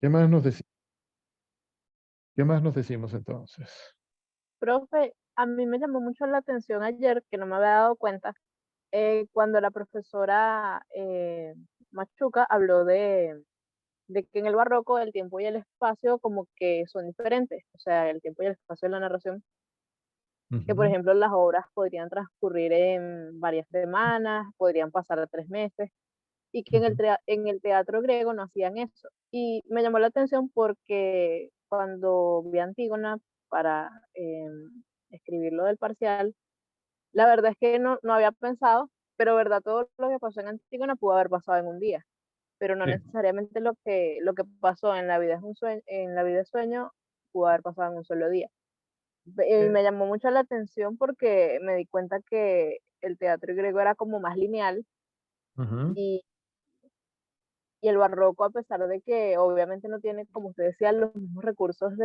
¿Qué más nos deci qué más nos decimos entonces? Profe, a mí me llamó mucho la atención ayer, que no me había dado cuenta, cuando la profesora Machuca habló de que en el barroco el tiempo y el espacio como que son diferentes, o sea, el tiempo y el espacio de la narración, que por Ujú, ejemplo las obras podrían transcurrir en varias semanas, podrían pasar 3 meses, y que ujú, en el teatro griego no hacían eso. Y me llamó la atención porque cuando vi Antígona para escribir lo del parcial, la verdad es que no había pensado, pero verdad, todo lo que pasó en Antígona pudo haber pasado en un día, pero no sí, necesariamente lo que pasó en la vida es un sueño, en la vida es sueño pudo haber pasado en un solo día. Y eh, me llamó mucho la atención porque me di cuenta que el teatro griego era como más lineal ujú, y, y el barroco, a pesar de que obviamente no tiene, como usted decía, los mismos recursos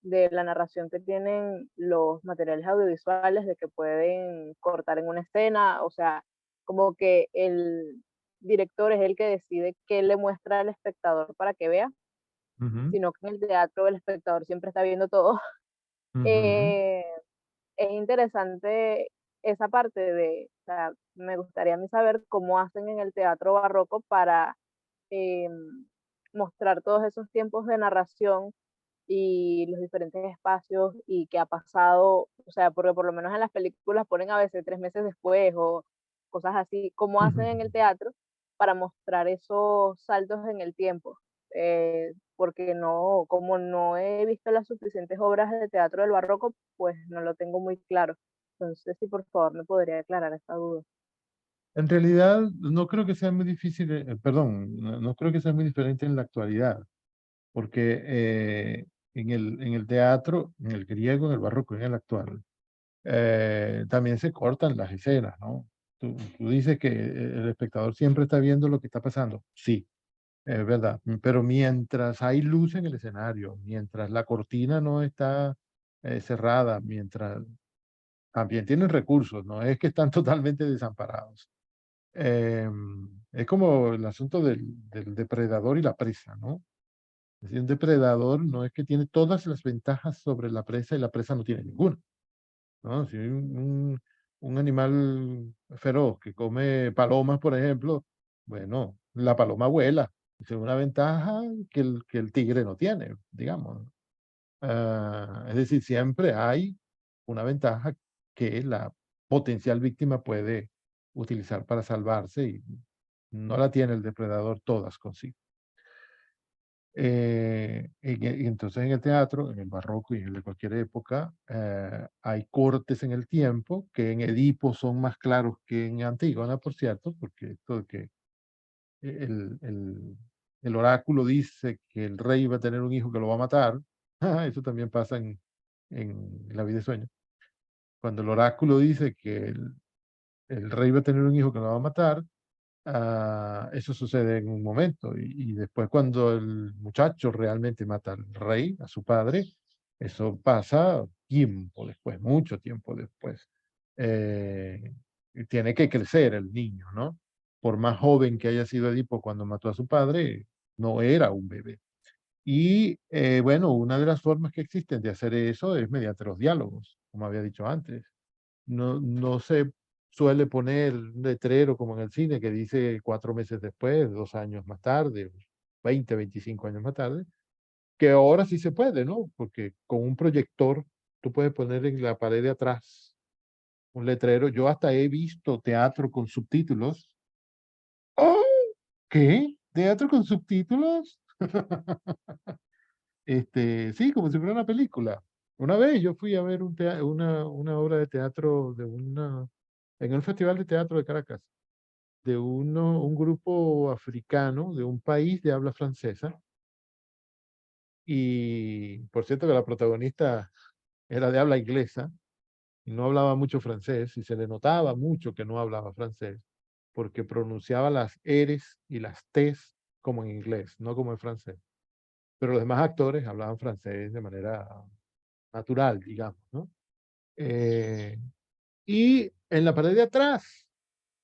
de la narración que tienen los materiales audiovisuales, de que pueden cortar en una escena, o sea, como que el director es el que decide qué le muestra al espectador para que vea, ujú, sino que en el teatro el espectador siempre está viendo todo. ujú. Eh, es interesante esa parte o sea, me gustaría a mí saber cómo hacen en el teatro barroco para eh, mostrar todos esos tiempos de narración y los diferentes espacios y qué ha pasado, o sea, porque por lo menos en las películas ponen a veces 3 meses después o cosas así, cómo hacen en el teatro para mostrar esos saltos en el tiempo. Porque no, como no he visto las suficientes obras de teatro del barroco, pues no lo tengo muy claro. Entonces, si por favor me podría aclarar esta duda. En realidad, no creo que sea muy difícil, perdón, no creo que sea muy diferente en la actualidad, porque en el teatro, en el griego, en el barroco, en el actual, también se cortan las escenas, ¿no? Tú dices que el espectador siempre está viendo lo que está pasando. Sí, es verdad, pero mientras hay luz en el escenario, mientras la cortina no está cerrada, mientras también tienen recursos, no es que están totalmente desamparados. Es como el asunto del depredador y la presa, ¿no? Es decir, un depredador no es que tiene todas las ventajas sobre la presa y la presa no tiene ninguna, ¿no? Si hay un animal feroz que come palomas, por ejemplo, bueno, la paloma vuela. Es una ventaja que el tigre no tiene, digamos. Es decir, siempre hay una ventaja que la potencial víctima puede utilizar para salvarse y no la tiene el depredador todas consigo. Y entonces en el teatro, en el barroco y en el de cualquier época, hay cortes en el tiempo que en Edipo son más claros que en Antígona, por cierto, porque esto de que el, el, el oráculo dice que el rey va a tener un hijo que lo va a matar. Eso también pasa en la vida de sueño. Cuando el oráculo dice que el rey va a tener un hijo que lo va a matar, eso sucede en un momento. Y después cuando el muchacho realmente mata al rey, a su padre, eso pasa tiempo después, mucho tiempo después. Y tiene que crecer el niño, ¿no? Por más joven que haya sido Edipo cuando mató a su padre, no era un bebé. Y bueno, una de las formas que existen de hacer eso es mediante los diálogos, como había dicho antes. No se suele poner un letrero como en el cine que dice 4 meses después, 2 años más tarde, 20, 25 años más tarde, que ahora sí se puede, ¿no? Porque con un proyector tú puedes poner en la pared de atrás un letrero. Yo hasta he visto teatro con subtítulos. ¡Oh! ¿Qué? ¿Teatro con subtítulos? Sí, como si fuera una película. Una vez yo fui a ver una obra de teatro en el Festival de Teatro de Caracas, un grupo africano de un país de habla francesa. Y por cierto que la protagonista era de habla inglesa y no hablaba mucho francés y se le notaba mucho que no hablaba francés porque pronunciaba las eres y las tes como en inglés, no como en francés. Pero los demás actores hablaban francés de manera natural, digamos, ¿no? Eh, y en la pared de atrás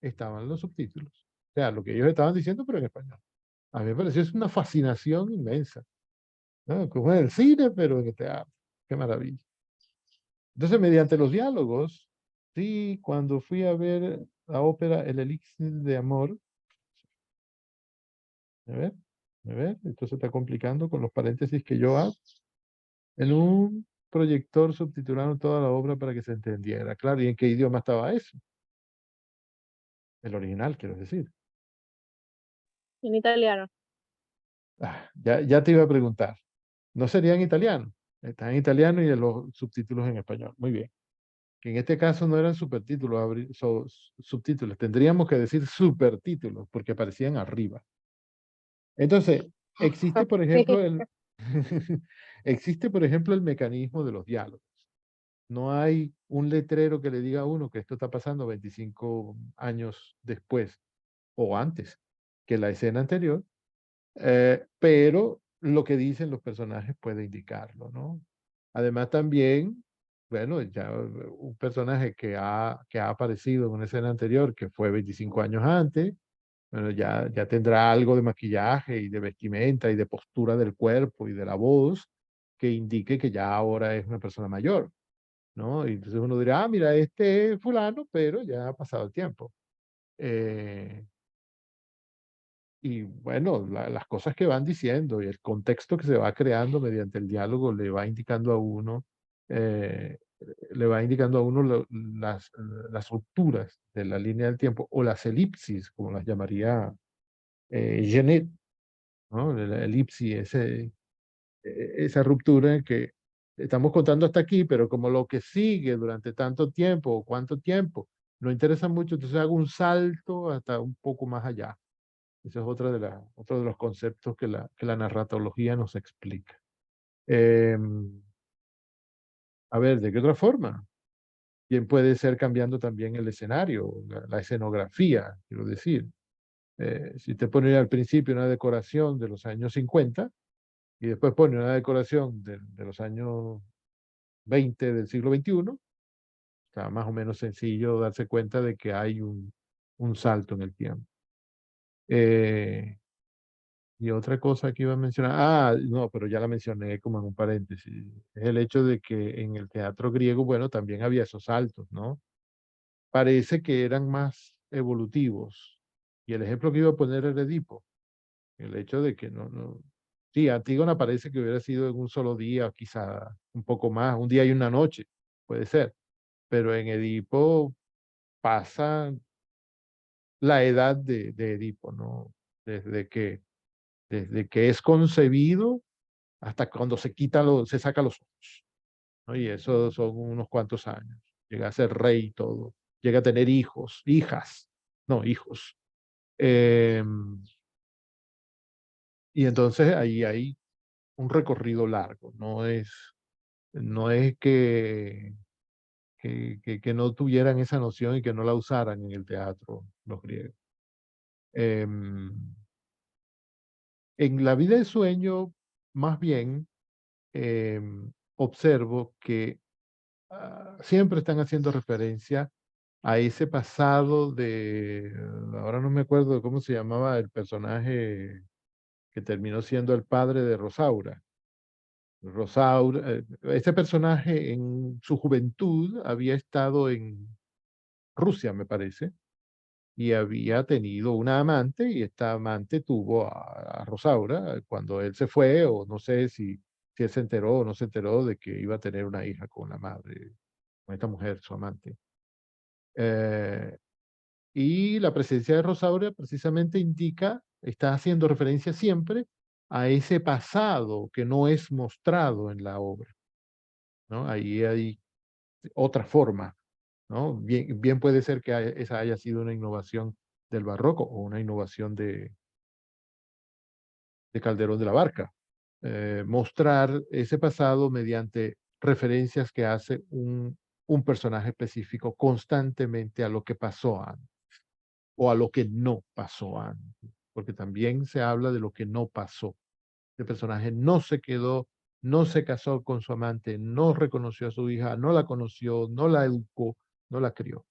estaban los subtítulos. O sea, lo que ellos estaban diciendo, pero en español. A mí me pareció es una fascinación inmensa, ¿no? Como en el cine, pero en el teatro. Qué maravilla. Entonces, mediante los diálogos, sí, cuando fui a ver la ópera El Elixir de Amor, a ver, a ver, esto se está complicando con los paréntesis que yo hago. En un proyector subtitularon toda la obra para que se entendiera. Claro, ¿y en qué idioma estaba eso? El original, quiero decir. En italiano. Ya te iba a preguntar. No sería en italiano. Está en italiano y en los subtítulos en español. Muy bien. Que en este caso no eran subtítulos, subtítulos. Tendríamos que decir supertítulos porque aparecían arriba. Entonces, existe, por ejemplo, Sí. existe, por ejemplo, el mecanismo de los diálogos. No hay un letrero que le diga a uno que esto está pasando 25 años después o antes que la escena anterior, pero lo que dicen los personajes puede indicarlo, ¿no? Además también, bueno, ya un personaje que ha aparecido en una escena anterior, que fue 25 años antes, bueno, ya tendrá algo de maquillaje y de vestimenta y de postura del cuerpo y de la voz que indique que ya ahora es una persona mayor, ¿no? Y entonces uno dirá, ah, mira, este es fulano, pero ya ha pasado el tiempo. Eh, y bueno, las cosas que van diciendo y el contexto que se va creando mediante el diálogo le va indicando a uno, eh, le va indicando a uno las rupturas de la línea del tiempo o las elipsis, como las llamaría Genet, ¿no? La elipsis, esa ruptura en que estamos contando hasta aquí, pero como lo que sigue durante tanto tiempo o cuánto tiempo no interesa mucho, entonces hago un salto hasta un poco más allá. Ese es otro de los conceptos que la narratología nos explica. A ver, ¿de qué otra forma? Bien puede ser cambiando también el escenario, la escenografía, quiero decir. Si te pone al principio una decoración de los años 50 y después pone una decoración de los años 20 del siglo XXI, está más o menos sencillo darse cuenta de que hay un salto en el tiempo. Eh, Y otra cosa que iba a mencionar, no, pero ya la mencioné como en un paréntesis, es el hecho de que en el teatro griego, bueno, también había esos saltos, ¿no? Parece que eran más evolutivos. Y el ejemplo que iba a poner era Edipo, el hecho de que sí, Antígona parece que hubiera sido en un solo día, quizá un poco más, un día y una noche, puede ser, pero en Edipo pasa la edad de Edipo, ¿no? Desde que, desde que es concebido hasta cuando se saca los ojos, ¿no? Y eso son unos cuantos años. Llega a ser rey y todo. Llega a tener hijos, hijas, no, hijos. Y entonces ahí hay un recorrido largo. No es que no tuvieran esa noción y que no la usaran en el teatro los griegos. Em, en la vida de sueño, más bien, observo que siempre están haciendo referencia a ese pasado ahora no me acuerdo de cómo se llamaba el personaje que terminó siendo el padre de Rosaura. Rosaura, ese personaje en su juventud había estado en Rusia, me parece, y había tenido una amante, y esta amante tuvo a Rosaura cuando él se fue, o no sé si él se enteró o no se enteró de que iba a tener una hija con la madre, con esta mujer, su amante. Eh, y la presencia de Rosaura precisamente indica, está haciendo referencia siempre a ese pasado que no es mostrado en la obra, ¿no? Ahí hay otra forma, ¿no? Bien puede ser que esa haya sido una innovación del barroco o una innovación de Calderón de la Barca. Mostrar ese pasado mediante referencias que hace un personaje específico constantemente a lo que pasó antes o a lo que no pasó antes, porque también se habla de lo que no pasó. El personaje no se quedó, no se casó con su amante, no reconoció a su hija, no la conoció, no la educó, no la crió.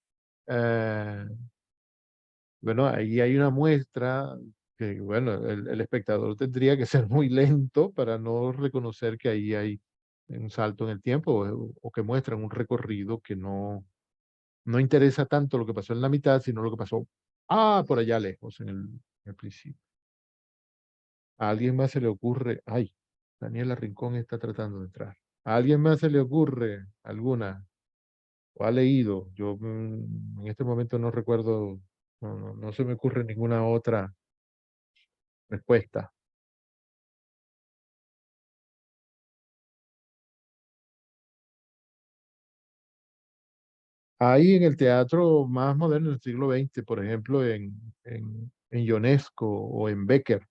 Eh, bueno, ahí hay una muestra que, bueno, el espectador tendría que ser muy lento para no reconocer que ahí hay un salto en el tiempo o que muestran un recorrido que no interesa tanto lo que pasó en la mitad, sino lo que pasó, por allá lejos, en el principio. ¿A alguien más se le ocurre? Ay, Daniela Rincón está tratando de entrar. ¿A alguien más se le ocurre alguna? ¿O ha leído? Yo en este momento no recuerdo, no se me ocurre ninguna otra respuesta. Hay en el teatro más moderno del siglo XX, por ejemplo, en Ionesco o en Becker,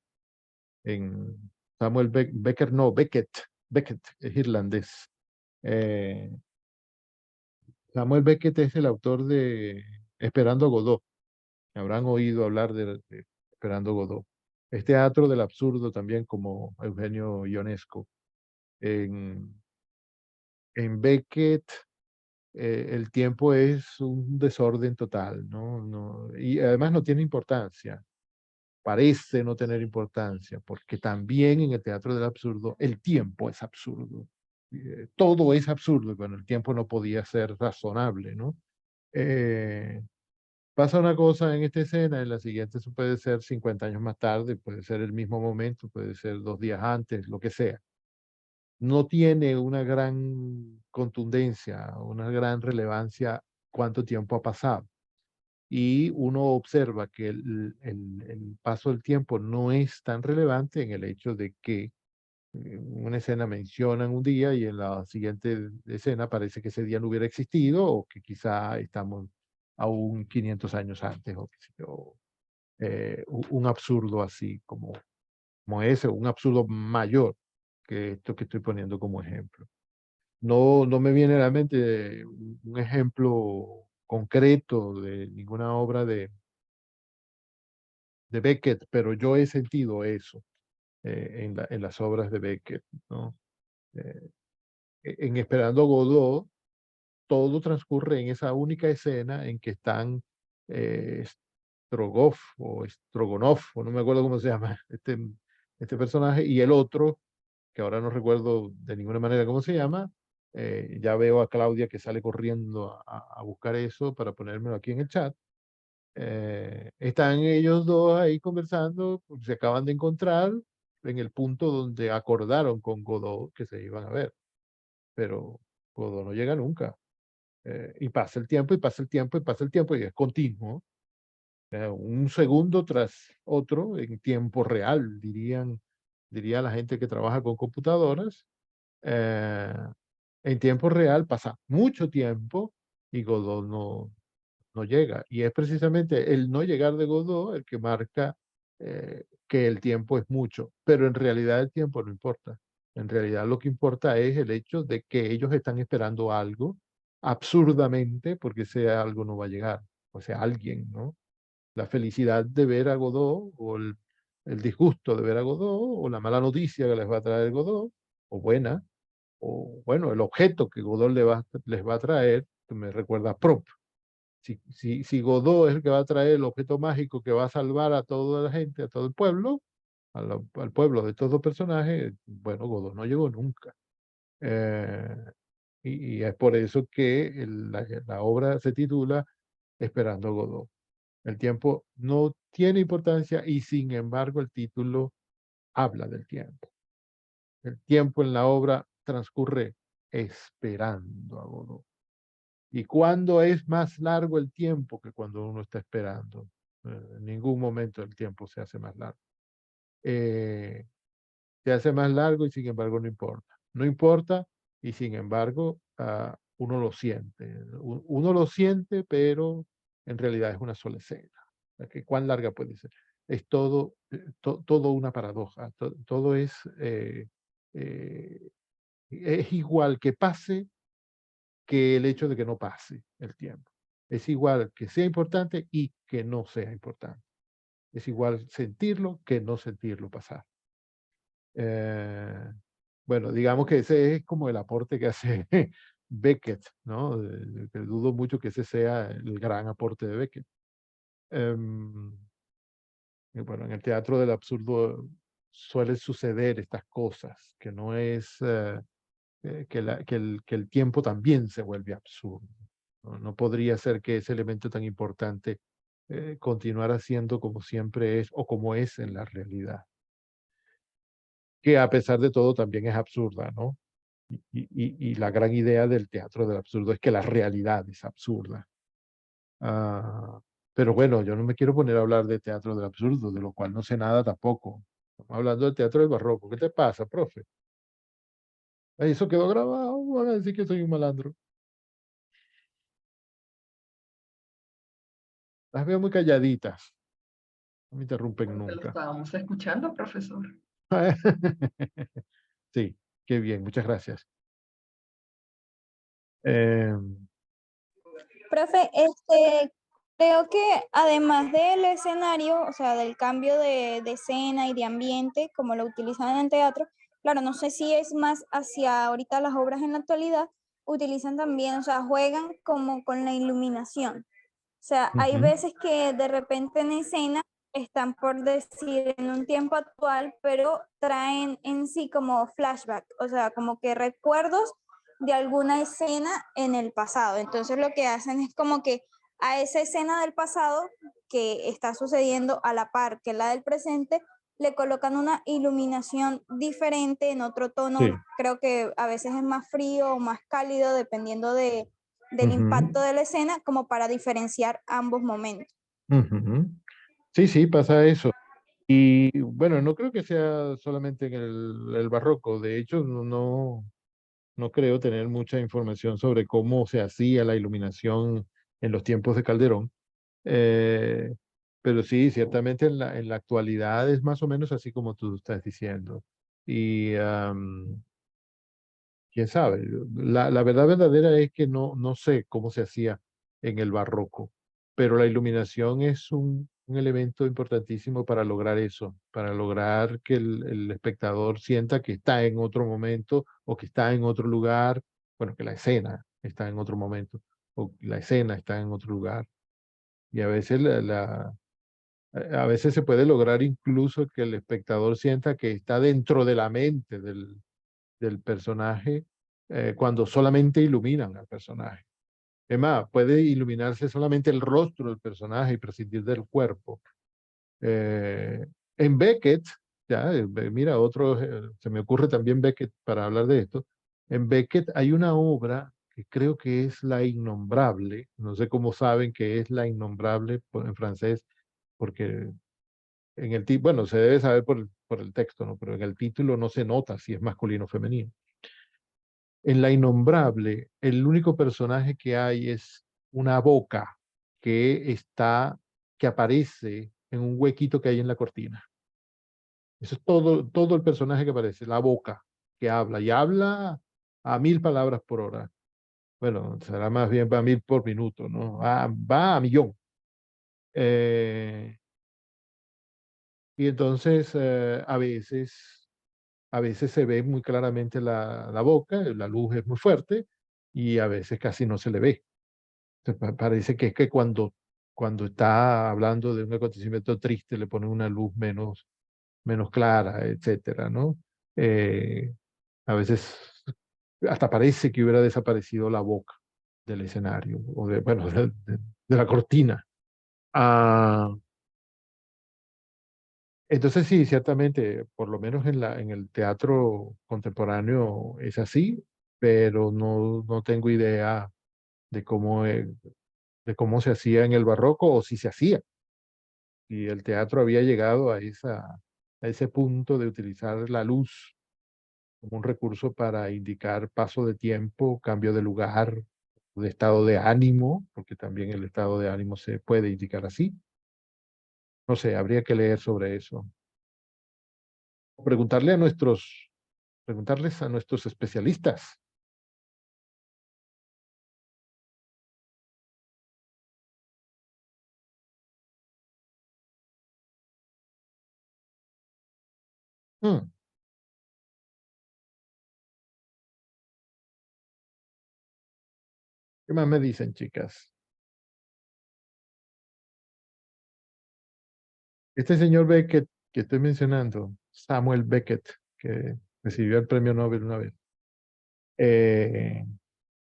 en Becker, no, Beckett es irlandés. Eh, Samuel Beckett es el autor de Esperando a Godot. Habrán oído hablar de Esperando a Godot. Es teatro del absurdo también como Eugenio Ionesco. En, en Beckett el tiempo es un desorden total, ¿no? Y además no tiene importancia, parece no tener importancia, porque también en el teatro del absurdo el tiempo es absurdo. Todo es absurdo, bueno, el tiempo no podía ser razonable, ¿no? Eh, Pasa una cosa en esta escena, en la siguiente eso puede ser 50 años más tarde, puede ser el mismo momento, puede ser 2 días antes, lo que sea. No tiene una gran contundencia, una gran relevancia cuánto tiempo ha pasado. Y uno observa que el paso del tiempo no es tan relevante en el hecho de que en una escena mencionan un día y en la siguiente escena parece que ese día no hubiera existido o que quizá estamos aún 500 años antes o qué sé yo, un absurdo así como ese, un absurdo mayor que esto que estoy poniendo como ejemplo. No me viene a la mente un ejemplo concreto de ninguna obra de Beckett, pero yo he sentido eso en las obras de Beckett, ¿no? Eh, en Esperando Godot, todo transcurre en esa única escena en que están Strogoff o Strogonov, o no me acuerdo cómo se llama, este personaje, y el otro, que ahora no recuerdo de ninguna manera cómo se llama. Ya veo a Claudia que sale corriendo a buscar eso para ponérmelo aquí en el chat. Están ellos dos ahí conversando, porque se acaban de encontrar en el punto donde acordaron con Godot que se iban a ver, pero Godot no llega nunca. Y pasa el tiempo y pasa el tiempo y pasa el tiempo y es continuo, un segundo tras otro en tiempo real, diría la gente que trabaja con computadoras. eh, en tiempo real pasa mucho tiempo y Godot no llega. Y es precisamente el no llegar de Godot el que marca que el tiempo es mucho, pero en realidad el tiempo no importa. En realidad lo que importa es el hecho de que ellos están esperando algo absurdamente porque ese algo no va a llegar, o sea, alguien, ¿no? La felicidad de ver a Godot o el disgusto de ver a Godot o la mala noticia que les va a traer Godot, o buena, o bueno, el objeto que Godot les va a traer, que me recuerda a Prop. Si Godot es el que va a traer el objeto mágico que va a salvar a toda la gente, a todo el pueblo, al pueblo de estos dos personajes, bueno, Godot no llegó nunca. Eh, y es por eso que la obra se titula Esperando a Godot. El tiempo no tiene importancia y sin embargo el título habla del tiempo. El tiempo en la obra transcurre esperando a Godot. ¿Y cuándo es más largo el tiempo que cuando uno está esperando? En ningún momento el tiempo se hace más largo. Eh, Se hace más largo y sin embargo no importa. No importa y sin embargo uno lo siente. Uno lo siente, pero en realidad es una sola escena. O sea, que ¿cuán larga puede ser? Es todo una paradoja. Todo eh, es igual que pase que el hecho de que no pase el tiempo. Es igual que sea importante y que no sea importante. Es igual sentirlo que no sentirlo pasar. Eh, bueno, digamos que ese es como el aporte que hace Beckett, ¿no? Que dudo mucho que ese sea el gran aporte de Beckett. Em, Bueno, en el teatro del absurdo suele suceder estas cosas, que no es que el tiempo también se vuelve absurdo. No, no podría ser que ese elemento tan importante continuara siendo como siempre es o como es en la realidad, que a pesar de todo también es absurda, ¿no? Y la gran idea del teatro del absurdo es que la realidad es absurda. Ah, pero bueno, yo no me quiero poner a hablar de teatro del absurdo, de lo cual no sé nada tampoco. Estamos hablando del teatro del barroco. ¿Qué te pasa, profe? Ay, eso quedó grabado, van a decir que soy un malandro. Las veo muy calladitas, no me interrumpen Porque lo nunca. estábamos escuchando, profesor. Sí, qué bien, muchas gracias. Eh, Profe, creo que además del escenario, o sea, del cambio de escena y de ambiente, como lo utilizan en el teatro, claro, no sé si es más hacia ahorita las obras en la actualidad, utilizan también, o sea, juegan como con la iluminación. O sea, hay ujú, veces que de repente en escena están por decir en un tiempo actual, pero traen en sí como flashback, o sea, como que recuerdos de alguna escena en el pasado. Entonces lo que hacen es como que a esa escena del pasado que está sucediendo a la par que la del presente, le colocan una iluminación diferente en otro tono. sí. Creo que a veces es más frío o más cálido dependiendo del Ujú, impacto de la escena, como para diferenciar ambos momentos. ujú. Sí, sí, pasa eso. Y bueno, no creo que sea solamente en el barroco. De hecho, no creo tener mucha información sobre cómo se hacía la iluminación en los tiempos de Calderón. Eh, pero sí, ciertamente en la actualidad es más o menos así como tú estás diciendo. Y quién sabe, la verdad verdadera es que no sé cómo se hacía en el barroco, pero la iluminación es un elemento importantísimo para lograr eso, para lograr que el espectador sienta que está en otro momento o que está en otro lugar, bueno, que la escena está en otro momento o la escena está en otro lugar. Y a veces a veces se puede lograr incluso que el espectador sienta que está dentro de la mente del personaje cuando solamente iluminan al personaje. Es más, puede iluminarse solamente el rostro del personaje y prescindir del cuerpo. Eh, en Beckett, ya, mira, se me ocurre también Beckett para hablar de esto. En Beckett hay una obra que creo que es La Innombrable. No sé cómo saben que es La Innombrable en francés, porque en el título, bueno, se debe saber por el texto, ¿no? Pero en el título no se nota si es masculino o femenino. En La Innombrable, el único personaje que hay es una boca que aparece en un huequito que hay en la cortina. Eso es todo el personaje que aparece, la boca que habla, y habla a 1000 palabras por hora. Bueno, será más bien va a 1000 por minuto, ¿no? Va a millón. Eh, y entonces a veces se ve muy claramente la boca, la luz es muy fuerte, y a veces casi no se le ve. Parece que es que cuando está hablando de un acontecimiento triste le pone una luz menos clara, etcétera, ¿no? Eh, a veces hasta parece que hubiera desaparecido la boca del escenario, o bueno, de la cortina. Ah, entonces sí, ciertamente, por lo menos en el teatro contemporáneo es así, pero no tengo idea de de cómo se hacía en el barroco o si se hacía. Y el teatro había llegado a ese punto de utilizar la luz como un recurso para indicar paso de tiempo, cambio de lugar, de estado de ánimo, porque también el estado de ánimo se puede indicar así. No sé, habría que leer sobre eso. O preguntarles a nuestros especialistas. Hmm, ¿Qué más me dicen, chicas? Este señor Beckett que estoy mencionando, Samuel Beckett, que recibió el premio Nobel una vez.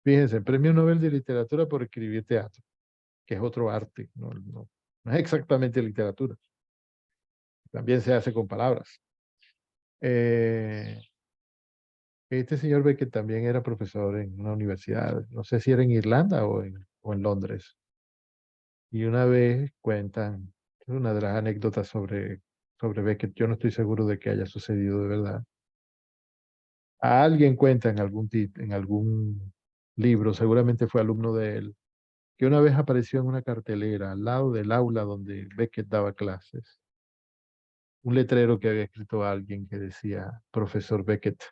Fíjense, premio Nobel de literatura por escribir teatro, que es otro arte, no es exactamente literatura. También se hace con palabras. Este señor Beckett también era profesor en una universidad, no sé si era en Irlanda o en Londres. Y una vez cuentan, es una de las anécdotas sobre Beckett, yo no estoy seguro de que haya sucedido de verdad. A alguien cuenta en algún libro, seguramente fue alumno de él, que una vez apareció en una cartelera al lado del aula donde Beckett daba clases, un letrero que había escrito a alguien que decía, profesor Beckett,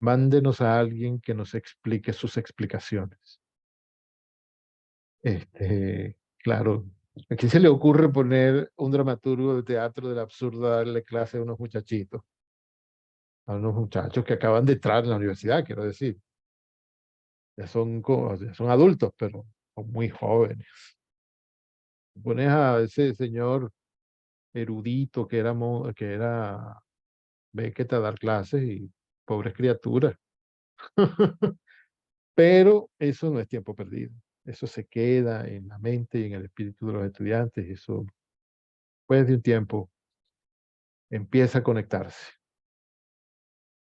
mándenos a alguien que nos explique sus explicaciones. Claro, ¿a quién se le ocurre poner un dramaturgo de teatro del absurdo a darle clase a unos muchachitos? A unos muchachos que acaban de entrar en la universidad, quiero decir. Ya son adultos, pero son muy jóvenes. Pones a ese señor erudito que era Beckett a dar clases y pobres criaturas. Pero eso no es tiempo perdido. Eso se queda en la mente y en el espíritu de los estudiantes. Eso, después de un tiempo, empieza a conectarse.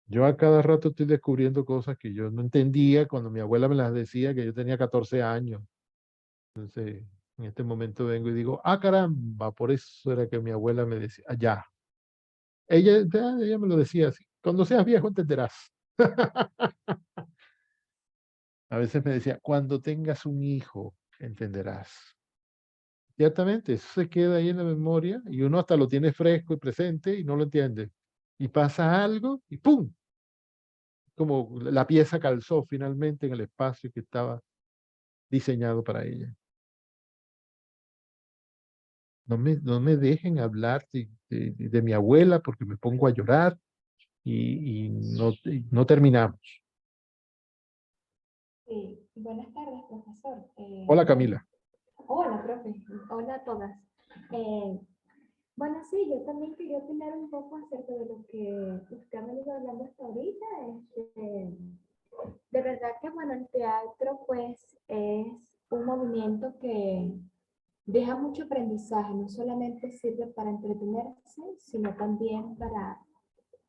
Yo a cada rato estoy descubriendo cosas que yo no entendía cuando mi abuela me las decía, que yo tenía 14 años. Entonces, en este momento vengo y digo, ah, caramba, por eso era que mi abuela me decía, ya. Ella me lo decía así, cuando seas viejo entenderás. A veces me decía, cuando tengas un hijo, entenderás. Ciertamente, eso se queda ahí en la memoria y uno hasta lo tiene fresco y presente y no lo entiende. Y pasa algo y ¡pum! Como la pieza calzó finalmente en el espacio que estaba diseñado para ella. No me dejen hablar de mi abuela porque me pongo a llorar y no terminamos. Sí, buenas tardes, profesor. Hola Camila. Hola, profe. Hola a todas. Eh, bueno, sí, yo también quería opinar un poco acerca de lo que usted ha venido hablando hasta ahorita. De verdad que, bueno, el teatro, pues, es un movimiento que deja mucho aprendizaje. No solamente sirve para entretenerse, sino también para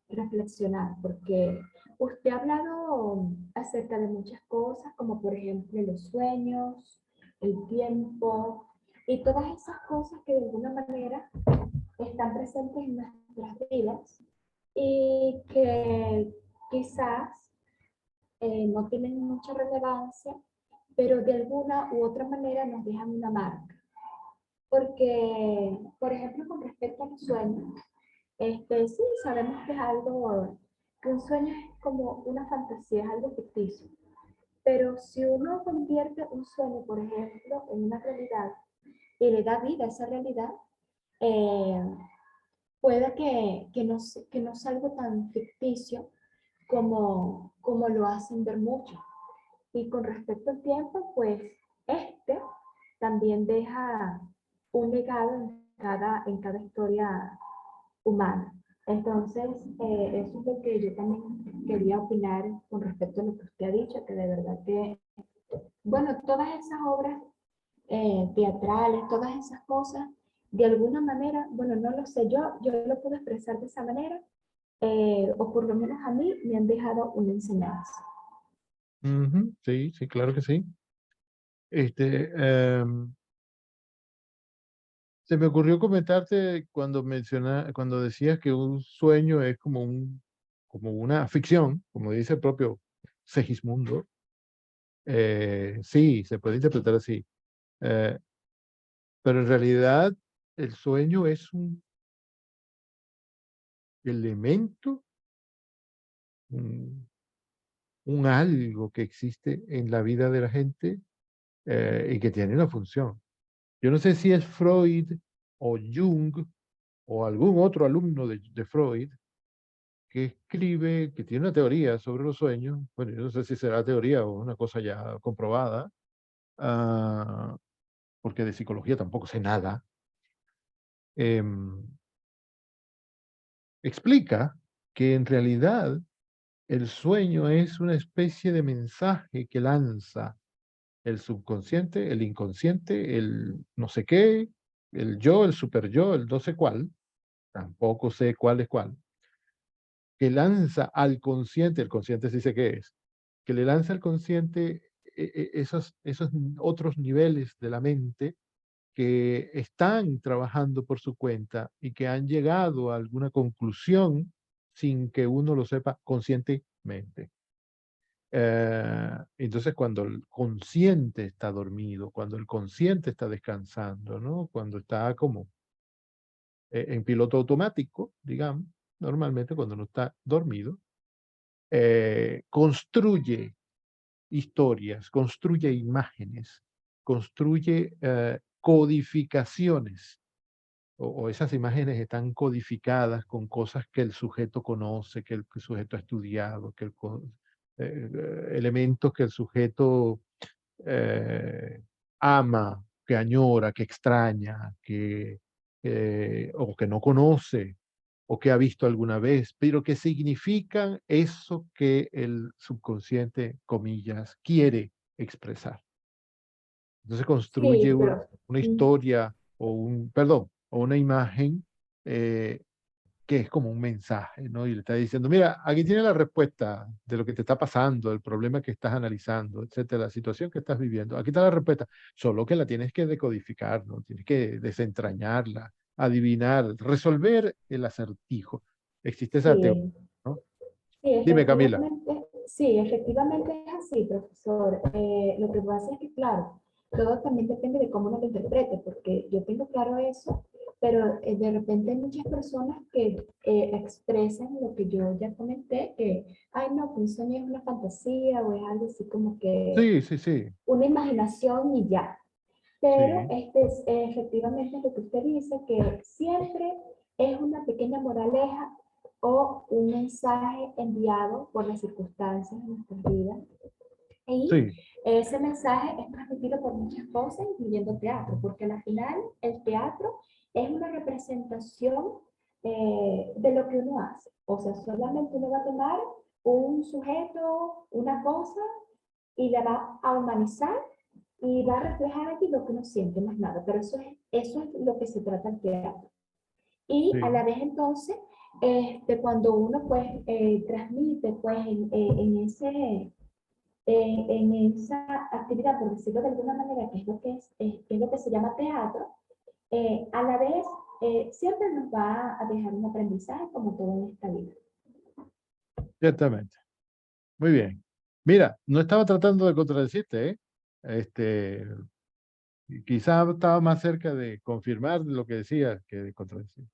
reflexionar, porque usted ha hablado acerca de muchas cosas, como por ejemplo los sueños, el tiempo y todas esas cosas que de alguna manera están presentes en nuestras vidas y que quizás no tienen mucha relevancia, pero de alguna u otra manera nos dejan una marca. Porque, por ejemplo, con respecto a los sueños, sí, sabemos que es algo, que un sueño es como una fantasía, es algo ficticio. Pero si uno convierte un sueño, por ejemplo, en una realidad y le da vida a esa realidad, eh, puede que no sea algo tan ficticio como lo hacen ver mucho. Y con respecto al tiempo, pues este también deja un legado en cada historia humana. Entonces, eso es lo que yo también quería opinar con respecto a lo que usted ha dicho, que de verdad que, bueno, todas esas obras teatrales, todas esas cosas, de alguna manera, bueno, no lo sé, yo lo puedo expresar de esa manera, o por lo menos a mí me han dejado una enseñanza. Sí, sí, claro que sí. Se me ocurrió comentarte cuando decías que un sueño es como una ficción, como dice el propio Segismundo. Sí, se puede interpretar así. Eh, pero en realidad el sueño es un elemento, un, un algo que existe en la vida de la gente y que tiene una función. Yo no sé si es Freud o Jung o algún otro alumno de Freud que escribe, que tiene una teoría sobre los sueños. Bueno, yo no sé si será teoría o una cosa ya comprobada, porque de psicología tampoco sé nada. explica que en realidad el sueño es una especie de mensaje que lanza el subconsciente, el inconsciente, el no sé qué, el yo, el super yo, el no sé cuál, tampoco sé cuál es cuál, que lanza al consciente, el consciente sí sé qué es, que le lanza al consciente esos otros niveles de la mente que están trabajando por su cuenta y que han llegado a alguna conclusión sin que uno lo sepa conscientemente. Entonces, cuando el consciente está dormido, cuando el consciente está descansando, ¿no? Cuando está como en piloto automático, digamos, normalmente cuando no está dormido, construye historias, construye imágenes, construye codificaciones, o esas imágenes están codificadas con cosas que el sujeto conoce, que el sujeto ha estudiado, elementos que el sujeto ama, que añora, que extraña, o que no conoce, o que ha visto alguna vez, pero que significan eso que el subconsciente, comillas, quiere expresar. Entonces construye Sí, pero una mm, historia perdón, o una imagen que es como un mensaje, ¿no? Y le está diciendo, mira, aquí tiene la respuesta de lo que te está pasando, el problema que estás analizando, etcétera, la situación que estás viviendo. Aquí está la respuesta, solo que la tienes que decodificar, ¿no? Tienes que desentrañarla, adivinar, resolver el acertijo. Existe esa teoría, sí, ¿no? sí, Dime, Camila. efectivamente es así, profesor. Lo que pasa es que, claro, todo también depende de cómo uno lo interprete, porque yo tengo claro eso, pero de repente hay muchas personas que expresan lo que yo ya comenté, que, ay, no, que un sueño es una fantasía o es algo así como que Sí, sí, sí, una imaginación y ya. Pero sí, este es efectivamente lo que usted dice, que siempre es una pequeña moraleja o un mensaje enviado por las circunstancias de nuestras vidas. Y sí, ese mensaje es transmitido por muchas cosas, incluyendo teatro, porque al final el teatro es una representación de lo que uno hace. O sea, solamente uno va a tomar un sujeto, una cosa, y la va a humanizar y va a reflejar aquí lo que uno siente, más nada. Pero eso es lo que se trata el teatro. Y a la sí. vez entonces, cuando uno pues transmite pues en esa actividad, por decirlo de alguna manera, que es lo que es lo que se llama teatro, a la vez siempre nos va a dejar un aprendizaje como todo en esta vida. Ciertamente. Muy bien. Mira, no estaba tratando de contradecirte, ¿eh? Este, quizá estaba más cerca de confirmar lo que decía que de contradecir.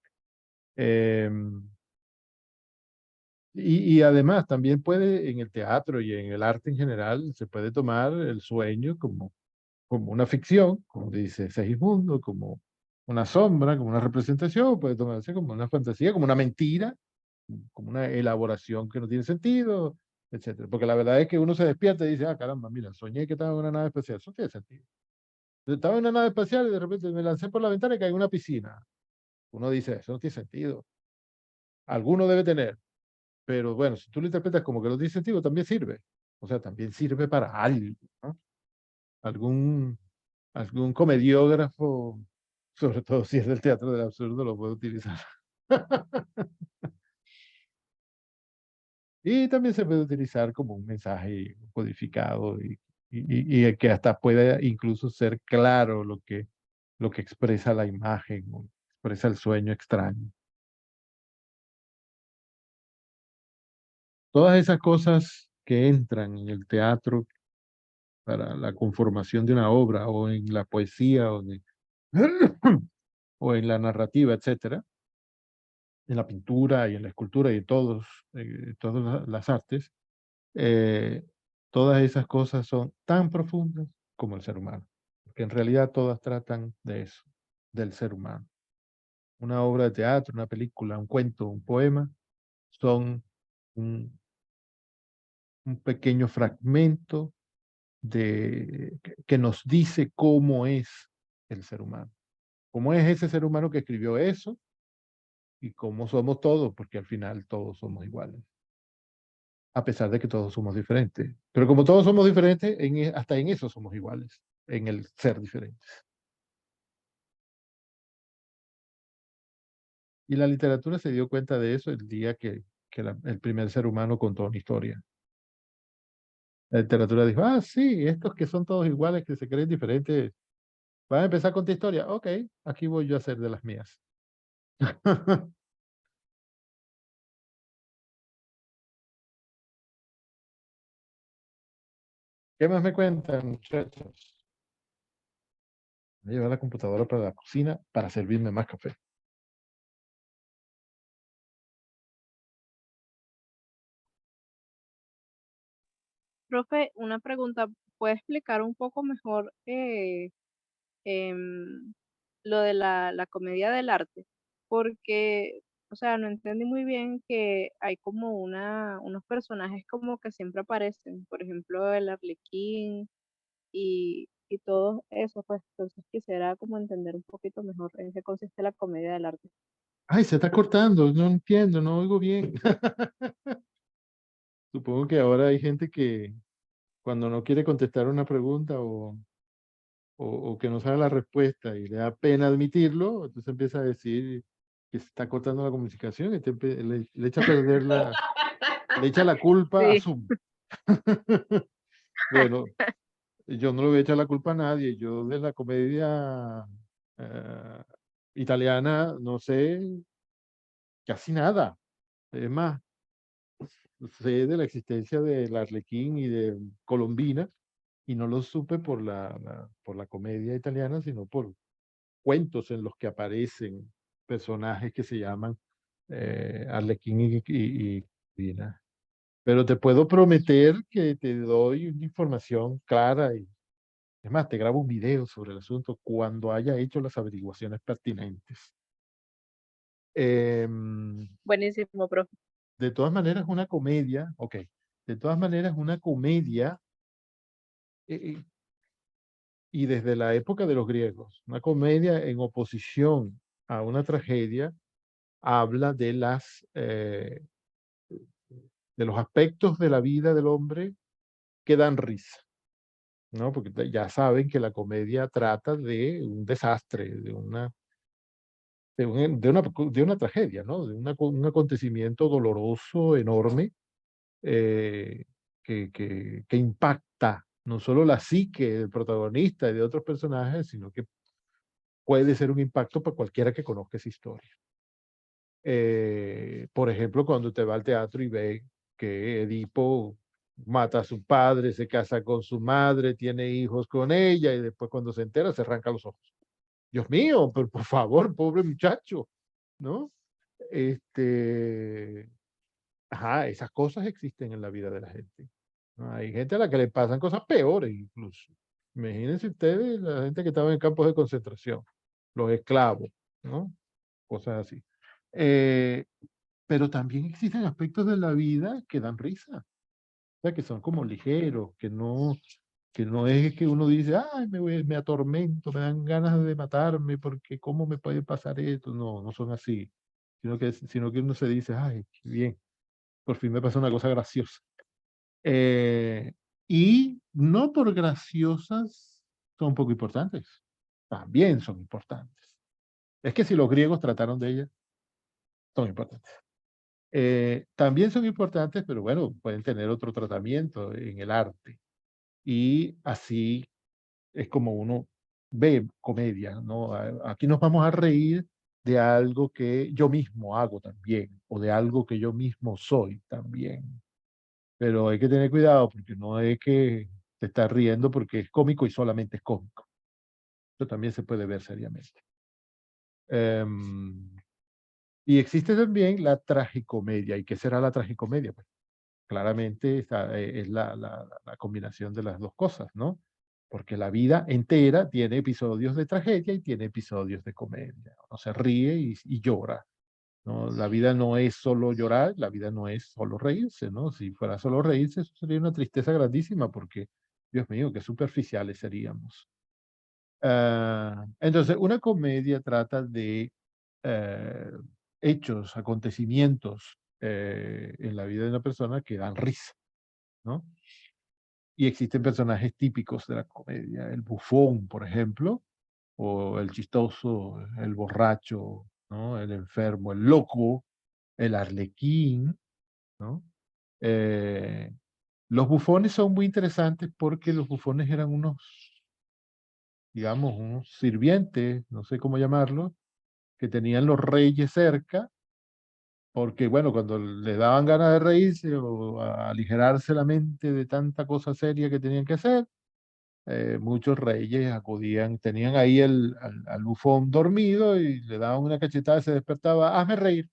Y además también puede, en el teatro y en el arte en general, se puede tomar el sueño como una ficción, como dice Segismundo, como una sombra, como una representación, puede tomarse como una fantasía, como una mentira, como una elaboración que no tiene sentido, etcétera. Porque la verdad es que uno se despierta y dice, ah, caramba, mira, soñé que estaba en una nave espacial. Eso tiene sentido. Estaba en una nave espacial y de repente me lancé por la ventana y caí en una piscina. Uno dice, eso no tiene sentido. Alguno debe tener. Pero bueno, si tú lo interpretas como que no tiene sentido, también sirve. O sea, también sirve para algo, ¿no? Algún, algún comediógrafo, sobre todo si es del teatro del absurdo, lo puede utilizar. Y también se puede utilizar como un mensaje codificado y que hasta pueda incluso ser claro lo que expresa la imagen o expresa el sueño extraño. Todas esas cosas que entran en el teatro para la conformación de una obra o en la poesía o en la narrativa, etcétera, en la pintura y en la escultura y en todas las artes, eh, todas esas cosas son tan profundas como el ser humano, porque en realidad todas tratan de eso, del ser humano. Una obra de teatro, una película, un cuento, un poema, son un, un pequeño fragmento que nos dice cómo es el ser humano. ¿Cómo es ese ser humano que escribió eso? Y cómo somos todos, porque al final todos somos iguales, a pesar de que todos somos diferentes. Pero como todos somos diferentes, hasta en eso somos iguales, en el ser diferentes. Y la literatura se dio cuenta de eso el día que el primer ser humano contó una historia. La literatura dijo, ah, sí, estos que son todos iguales, que se creen diferentes, van a empezar con tu historia. Ok, aquí voy yo a hacer de las mías. ¿Qué más me cuentan, muchachos? Voy a llevar la computadora para la cocina para servirme más café. Profe, una pregunta, ¿puede explicar un poco mejor lo de la comedia del arte? Porque, o sea, no entendí muy bien que hay como unos personajes como que siempre aparecen, por ejemplo, el Arlequín y todo eso, pues entonces quisiera como entender un poquito mejor en qué consiste la comedia del arte. Ay, se está cortando, no entiendo, no oigo bien. Supongo que ahora hay gente que cuando no quiere contestar una pregunta o que no sabe la respuesta y le da pena admitirlo, entonces empieza a decir que se está cortando la comunicación y le echa a perder le echa la culpa a Sí. Zoom. Bueno, yo no le voy a echar la culpa a nadie. Yo de la comedia eh, italiana no sé casi nada. Es más, sé de la existencia del Arlequín y de Colombina y no lo supe por por la comedia italiana, sino por cuentos en los que aparecen personajes que se llaman Arlequín y Colombina. Pero te puedo prometer que te doy una información clara y es más, te grabo un video sobre el asunto cuando haya hecho las averiguaciones pertinentes. Buenísimo, profe. De todas maneras, una comedia, ok, de todas maneras, una comedia, eh, y desde la época de los griegos, una comedia en oposición a una tragedia, habla de los aspectos de la vida del hombre que dan risa, ¿no? Porque ya saben que la comedia trata de un desastre, de una tragedia, ¿no? Un acontecimiento doloroso, enorme, que impacta no solo la psique del protagonista y de otros personajes, sino que puede ser un impacto para cualquiera que conozca esa historia. Por ejemplo, cuando te va al teatro y ve que Edipo mata a su padre, se casa con su madre, tiene hijos con ella y después cuando se entera se arranca los ojos. Dios mío, pero por favor, pobre muchacho, ¿no? Ajá, esas cosas existen en la vida de la gente, ¿no? Hay gente a la que le pasan cosas peores incluso. Imagínense ustedes la gente que estaba en campos de concentración, los esclavos, ¿no? Cosas así. Eh, pero también existen aspectos de la vida que dan risa, o sea, que son como ligeros, que no es que uno dice, ay, me atormento, me dan ganas de matarme porque cómo me puede pasar esto. No, no son así, sino que uno se dice, ay, qué bien, por fin me pasó una cosa graciosa. Y no por graciosas son poco importantes, también son importantes. Es que si los griegos trataron de ellas, son importantes. También son importantes, pero bueno, pueden tener otro tratamiento en el arte. Y así es como uno ve comedia, ¿no? Aquí nos vamos a reír de algo que yo mismo hago también, o de algo que yo mismo soy también. Pero hay que tener cuidado porque no es que te estás riendo porque es cómico y solamente es cómico. Eso también se puede ver seriamente. Em, y existe también la tragicomedia. ¿Y qué será la tragicomedia? Pues claramente es la combinación de las dos cosas, ¿no? Porque la vida entera tiene episodios de tragedia y tiene episodios de comedia. Uno se ríe y llora, ¿no? La vida no es solo llorar, la vida no es solo reírse, ¿no? Si fuera solo reírse, eso sería una tristeza grandísima porque, Dios mío, qué superficiales seríamos. Entonces, una comedia trata de hechos, acontecimientos en la vida de una persona que dan risa, ¿no? Y existen personajes típicos de la comedia, el bufón, por ejemplo, o el chistoso, el borracho, ¿no? El enfermo, el loco, el arlequín, ¿no? Eh, los bufones son muy interesantes porque los bufones eran unos, digamos, unos sirvientes, no sé cómo llamarlo, que tenían los reyes cerca, porque bueno, cuando le daban ganas de reírse o a aligerarse la mente de tanta cosa seria que tenían que hacer, muchos reyes acudían, tenían ahí al bufón dormido y le daban una cachetada y se despertaba, hazme reír.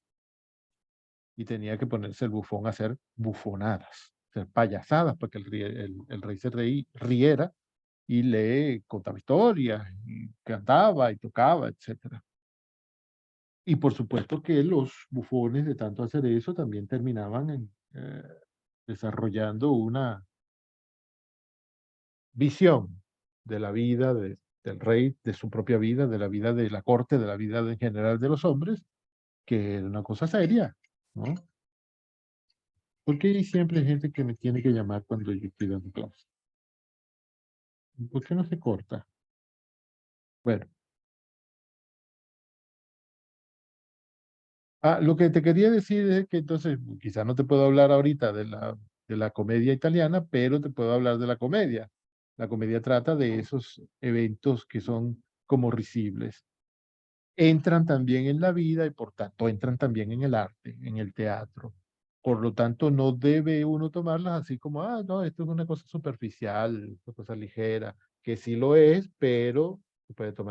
Y tenía que ponerse el bufón a hacer bufonadas, hacer payasadas para que el rey se riera y le contaba historias, y cantaba y tocaba, etcétera. Y por supuesto que los bufones de tanto hacer eso también terminaban desarrollando una visión de la vida del rey, de su propia vida, de la vida de la corte, de la vida en general de los hombres, que era una cosa seria, ¿no? Porque hay siempre gente que me tiene que llamar cuando yo estoy dando clase. ¿Por qué no se corta? Bueno. Lo que te quería decir es que entonces, quizás no te puedo hablar ahorita de la comedia italiana, pero te puedo hablar de la comedia. La comedia trata de esos eventos que son como risibles. Entran también en la vida y por tanto entran también en el arte, en el teatro. Por lo tanto, no debe uno tomarlas así como, no, esto es una cosa superficial, una cosa ligera, que sí lo es, pero se puede tomar